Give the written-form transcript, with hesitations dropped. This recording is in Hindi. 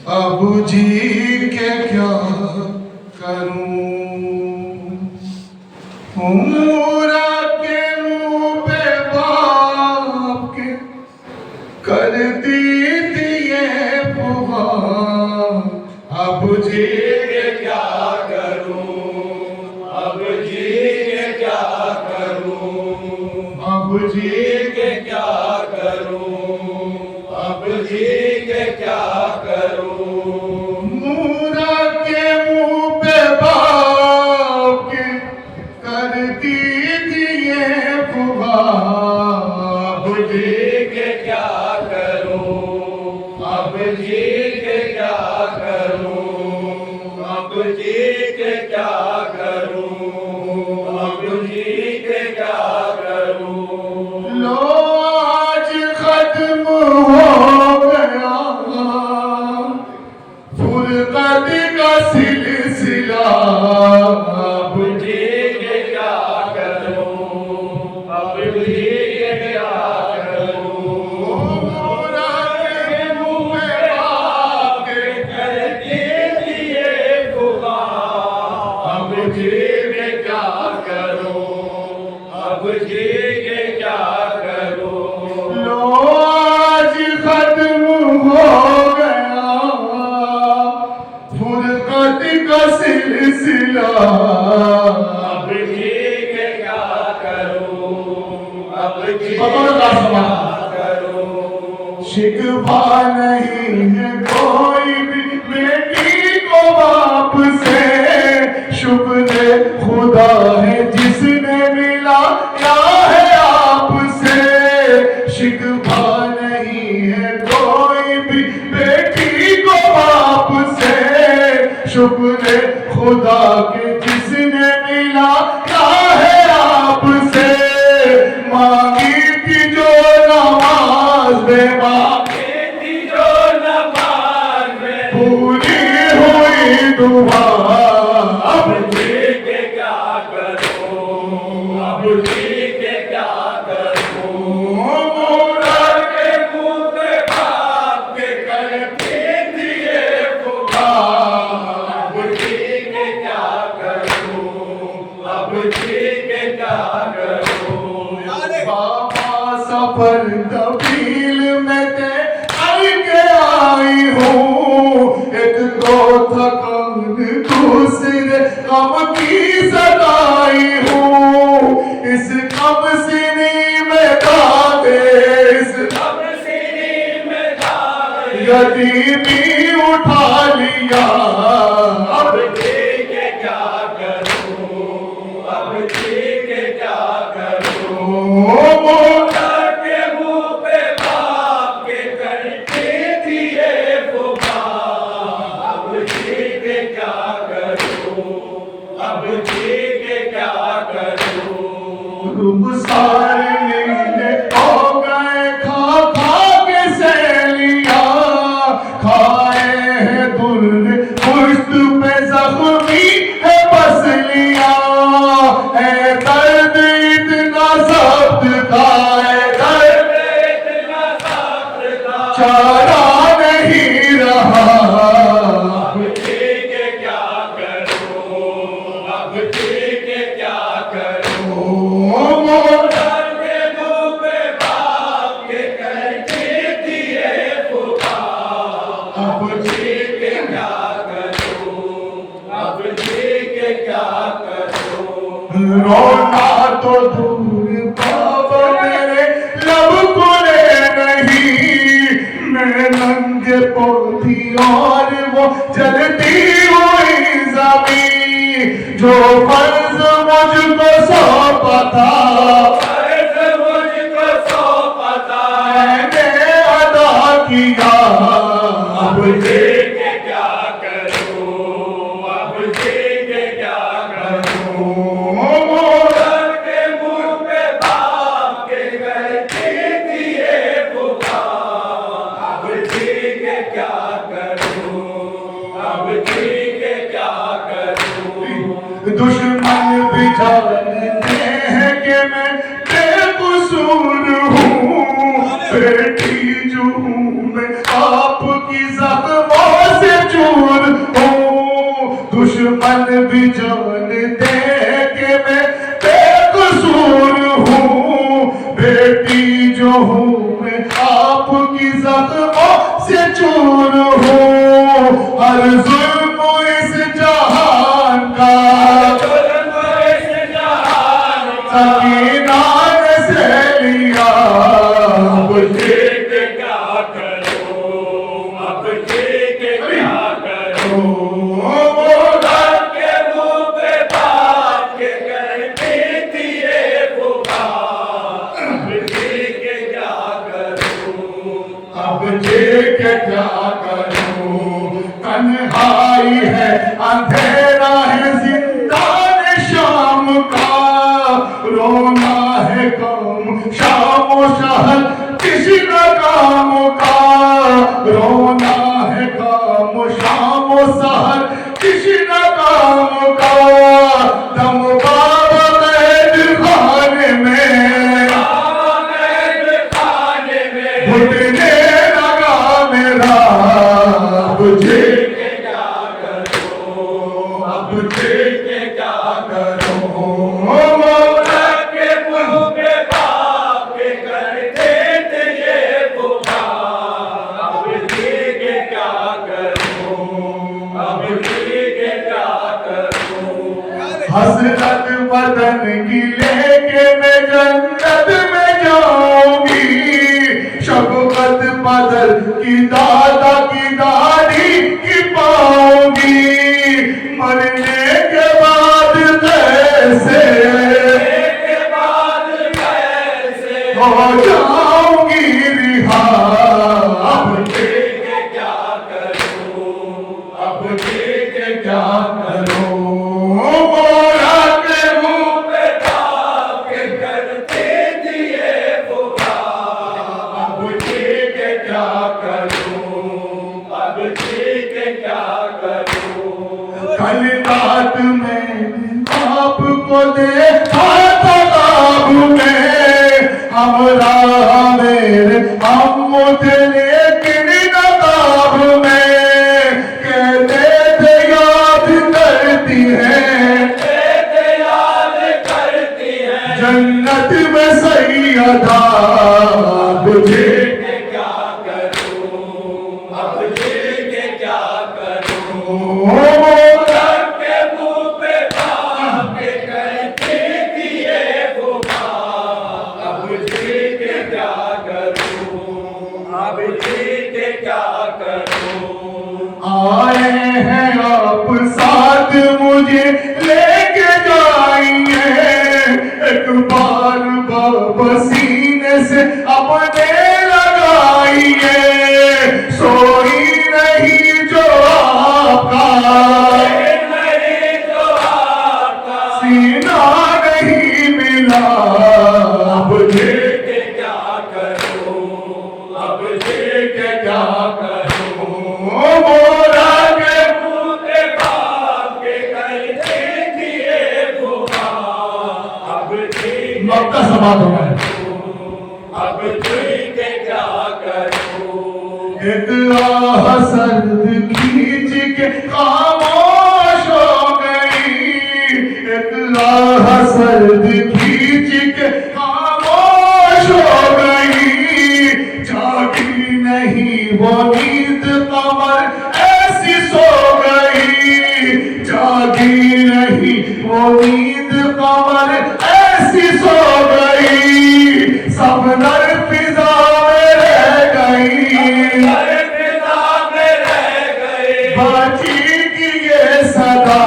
अब जी के क्या करूं, पूरा के मुंह पे बाप के कर दी दिए पुकार। अब जी के क्या करूं, अब जी के क्या करूं, अब जी के क्या करूं, अब जी के क्या करूं। मूरा के मुंह पे बाप के कर दी दिए पुकार। अब जी के क्या करूं, अब जी के क्या करूं, अब जी के क्या करूं, अब जी के क्या करूं। लो आज खत्म हो गया फुरकत का सिलसिला। अब जी के क्या करूं, अब जी के क्या करूं। मोरा के मुंह पे बाप के कर दिए पुकार। अब जी के क्या करूं, अब जी के क्या करूं। लो आज खत्म हो गया फुरकत का सिलसिला। अब जी के क्या करूं, अब जी के क्या करूं। शिकवा नहीं है कोई भी बेटी को बाप से, शुक्र खुदा है जिसने मिला क्या है आपसे। शिकवा नहीं है कोई भी बेटी को बाप से, शुक्र खुदा के जिसने मिला क्या है आपसे। मांगी थी जो नमाज में, मांगी थी जो नमाज में, पूरी हुई दुआ। अब जी के क्या करूं, अब जी के क्या करूं। मोरा के मुंह पे बाप के करके दिए पुकार। अब जी के क्या करूं, अब जी के क्या करूं। बाबा सफर तबील में ते के आई हूँ, एक तो थकान दूसरे गम की सताई हूँ। इस गम सीनी में दागे, इस गम सीनी में दागे यतीमी उठा लिया। अब जी के क्या करूं, अब जी के क्या करूं। मोरा के मुंह पे बाप के करके दिए पुकार। अब जी के क्या करूं, अब जी के क्या करूं। रुखसार नीले हो गए खा खा के सैलिया, खाए हैं दुर्र पुश्त पे जख्मी है पसलिया। है दर्द इतना सख्त का, है दर्द इतना सख्त का, चारा नहीं रहा। अब जी के क्या करूं, अब जी के क्या करूं। मोरा के मुंह पे बाप के करके दिए पुकार। अब जी के क्या करूं, अब जी के क्या करूं। रोना तो दूर बाबा मेरे लब खुले नहीं, मैं नंगे पोती और वो जलती हुई ज़मीं। जो फर्ज मुझको सौंपा था, फर्ज मुझको सौंपा था, मैंने अदा किया। अब जी के क्या करूं, अब जी के क्या करूं। मोरा के मुंह पे बाप के करके दिए पुकार। अब जी के क्या करूं, अब जी के क्या करूं। दुश्मन भी जानते हैं कि मैं बेकसूर हूँ, बेटी जो हूँ मैं आपकी जख्मों से चूर हूँ। दुश्मन भी जानते कि मैं बेकसूर हूँ। बेटी जो हूँ मैं आपकी जख्मों से चूर हूँ। हर जुल्म इस जहान का सकीनान से लिया। अब ठीक क्या करूं, अब ठीक क्या करूं। वो घर के मुंह पे बात के करती थी ये पुकार। अब ठीक क्या करूं, अब ठीक क्या करूं। तन्हाई है, अंधेरा है, जिंदान शाम का। रोना है काम शाम शहर किसी न काम का। रोना है काम शाम शहर किसी न काम का। दम बाबा कैद खाने में घुटने लगा मेरा। अब ठीक क्या करूं, अब ठीक क्या करूं। हसरत वतन की लेके मैं जन्नत में जाऊंगी। शफकत बदल की दादा की दादी की पाऊंगी। मरने के बाद कैसे हो जाऊंगी रिहा। अब ठीक क्या करूं, अब ठीक क्या करूं। कल रात में आपको देखा तालाब में। हमरा मेरे हम मुझे लेकिन नदाब में। कहते थे याद करती है जन्नत में सैयदा। मुझे क्या करूं, अब ठीक क्या करूं। आए हैं आप साथ मुझे लेके जाइए। एक बार बाबा सीने से अपने लगाइए। सोई नहीं जो आपका सीना नहीं मिला। अब ठीक क्या करूं, अब ठीक क्या करूं। मोरा के मुंह पे बाप के करते दिए पुकार। अब ठीक मक्का समाप्त हो गया। अब ठीक क्या करूं। एक आह सर्द खींच के खामोश हो गई। एक आह सर्द खींच के खामोश हो गई। जागी नहीं वो नींद कमर ऐसी सो गई। जागी नहीं वो नींद कमर ऐसी सो गई। सब नर फिजा में रह गई। बाजी की ये सदा